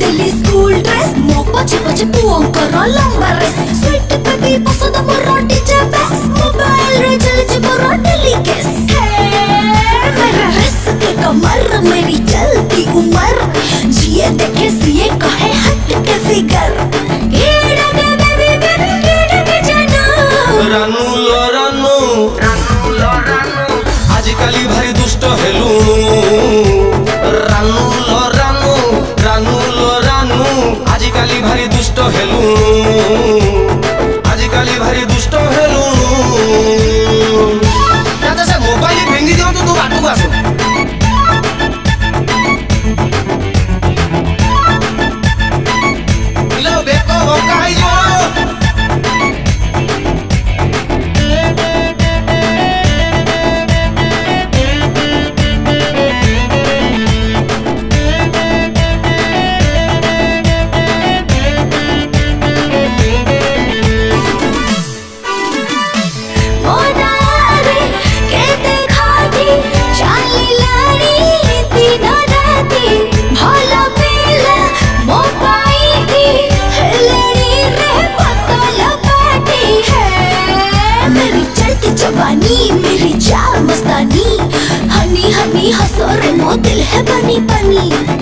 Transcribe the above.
Delhi school dress मो पछे पछे पुओंकर लंबा रेस स्वीट बेबी पसंद मोर डीजे बेस मोबाइल रे चल मोर डेली केस मेरा रेस के कमर मेरी चलती उम्र जिए देखे सीए कहे हट के फिगर कीड़ा के बेबी बेबी कीड़ा के जानो रानू लो रानू आजकल भारी दुष्ट हेलू रानू लो रानू आजकल भारी दुष्ट हेलू आजकल भारी दुष्ट हेलू से मोबाइल भेंगी दियो तो बाटू आसो लो बेको काई जो जवानी मेरी चाल मस्तानी हनी हनी हंसो रे मो दिल है बनी बनी